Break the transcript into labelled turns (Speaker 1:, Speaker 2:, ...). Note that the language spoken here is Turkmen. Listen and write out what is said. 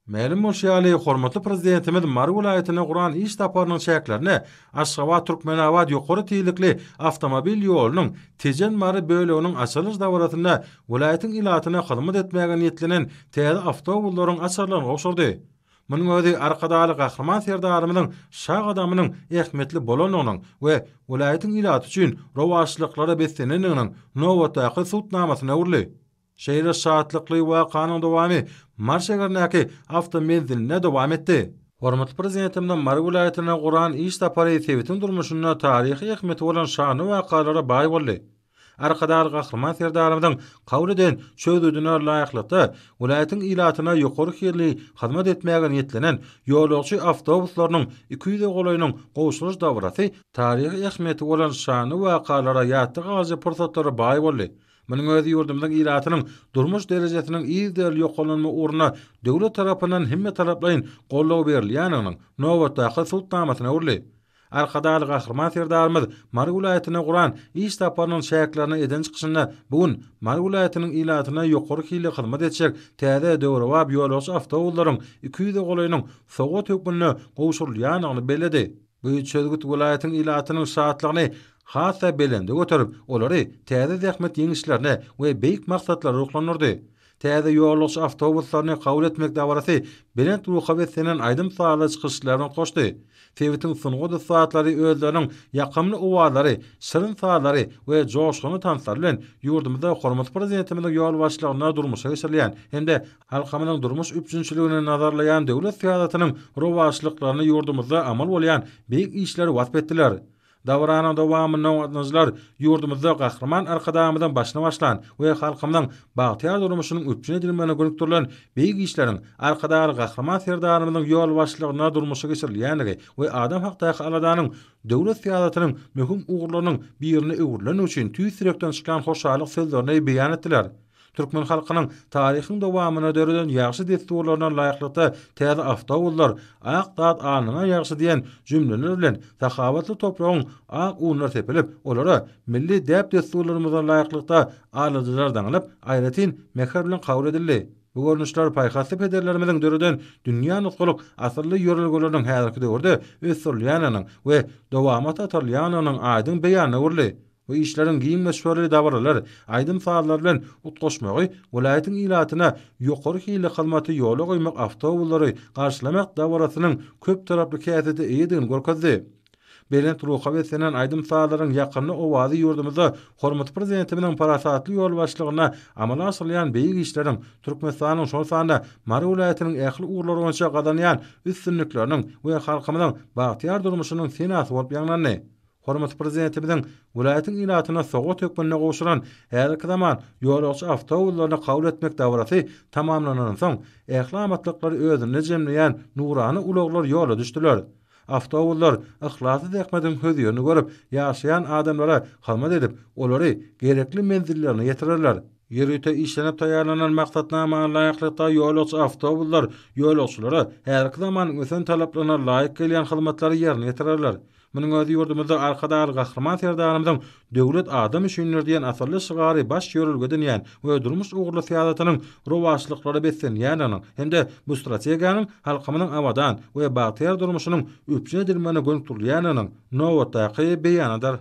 Speaker 1: Mälim bolşýaly hormatly prezidentimiz Mary welaýatyna guran iş taparynyň şäherlerini Aşgabat Türkmenabad ýokary tiýlikli awtomobil ýolunyň Tejen Mary böleginiň açylyş dawratyna welaýatyň ilatyna hyzmat etmäge niýetlenen täze awtobuslaryň açarlaryny gowşurdy. Munyň özi arkadaly gahryman serdarymyň şag adamynyň ähmetli bolanynyň we welaýatyň ilaty üçin rowaşlyklary besleneniniň nowatdaky sutnamasyna urly. Şehir saatlikli wakanyň dowamy marşagarnaky awtomenziline dowam etdi. Hormatly prezidentimden Mary welaýatyna guran iş tapary sebetiň durmuşyna taryhy ähmeti bolan şany wakalara baý boldy. Arkadaly gahryman serdarymyň kabul eden çözüdüne laýyklykda welaýatyň ilatyna ýokary hirli hyzmat etmäge niýetlenen ýolagçy awtobuslarynyň 200 golaýynyň gowşulyş dawrasy taryhy ähmeti bolan şany wakalara ýatdy gazy pursatlary baý boldy. Munyň özi ýurdumyň ilatynyň durmuş derejesiniň iýdel ýokalanma uruna döwlet tarapyndan hemme taraplaýyn gollaw berilýäniň nowatdaky sultnamasyna urly. Arkadaly gahryman serdarymyz Mary welaýatyna guran iş taparynyň şäherlerini eden çykyşynda bugun Mary welaýatynyň ilatyna ýokary hili hyzmat etjek täze döwrewap ýolagçy awtobusalaryň 200 golaýynyň soňa tökmüne gowşurulýanyny bellädi. Bu çözgüt welaýatyň ilatynyň şahatlygyny hasa belende götürüp olary täze zähmet ýeňişlerine we beýik maksatlara ruklanyrdy. Täze ýolagçy awtobuslaryny kabul etmek dawarasy belent ruha beslenen aýdym sağla çykyşlaryny koşdy. Sebetiň sungudy saatlary özleriniň ýakymly owalary, şyryň saalary we joşguny tanslar bilen ýurdumyzda hormatly prezidentimiň ýol başlygyna durmuşa geçirilýän hemde halkamynyň durmuş üçinçiligine nazarlaýan döwlet syýasatynyň rowaşlyklaryny ýurdumyzda amal bolýan beýik işleri wasp etdiler. Davranyň dowamyny ňyzlar ýurdumyzda gahryman arkadamydan başyna başlan we halkymyň bagtyar durmuşynyň üçine edilmegine gönükdirilen beýik işleriň arkadaly gahryman serdarymyň ýol başlygyna durmuşa geçirilýänligi we adam hakdaky aladanyň döwlet syýasatynyň möhüm ugurlarynyň birini öwürlen üçin tüýsürekden çykan hoşalyk sözlerini beýan etdiler. Türkmen halkynyň taryhyň dowamyna döreden ýaxşy desturlaryna laýyklykda täze awtobuslar ak dat anyna ýaxşy diýen jümleler bilen tahawatly topragyň ak uňlar tepelip olara milli däp desturlarymyza laýyklykda alyjylar daňylyp aýratyn mehher bilen kabul edildi. Bu görnüşler paýhasy pederlerimiziň döreden dünýä nutgalyk asyrly ýörelgeleriniň häzirki döwürde ösürilýäniň we dowamaty atarylýanyň aýdym beýany urly. Bu işlerin giyin meşhurly dawarlar, aýdym saallar bilen utgaşmagy, welaýatyň ilatyna ýokary hili hyzmaty ýola goýmak awtobuslary garşylamak dawarasynyň köp taraply käseti eýdigini görkezdi. Belent ruha beslenen aýdym saalaryň ýakyny owazy ýurdumyzda hormatly prezidentimiň parasatly ýol başlygyna amala asyrlaýan beýik işleriň Türkmenistanyň şol sanda Mary welaýatynyň ähli uğurlary boýunça gadanýan üstünlikleriniň we halkymyň bagtyar durmuşynyň senasy bolup ýaňlandy. Hormatly prezidentimiň welaýatyň ilatyna soňa tökmüne gowşuran her zaman ýolagçy awtobuslaryny kabul etmek dawrasy tamamlanan soň ählamatlyklary özüne jemleýän nurany ulaglar ýola düşdiler. Awtobuslar ihlasy zähmetiň höziýini görüp ýaşaýan adamlara hyzmat edip olary gerekli menzillerine ýetirerler. Ýerüte işlenip taýýarlanan maksatnama laýyklykda ýolagçy awtobuslar ýolagçylara her zaman ösen talaplaryna laýyk gelýän hyzmatlary ýerine ýetirerler. Munyň özi ýurdumyzda arkadaly gahryman serdarymyň döwlet adam üçinler diýen asyrly şygary baş ýörelgeden ýan we durmuş ugurly syýasatynyň rowaşlyklary beslenýäniň hemde bu strategiýanyň halkymyň awadan we bagtyar durmuşynyň üçine edilmegine gönükdirilýäniň nowatdaky beýanydyr.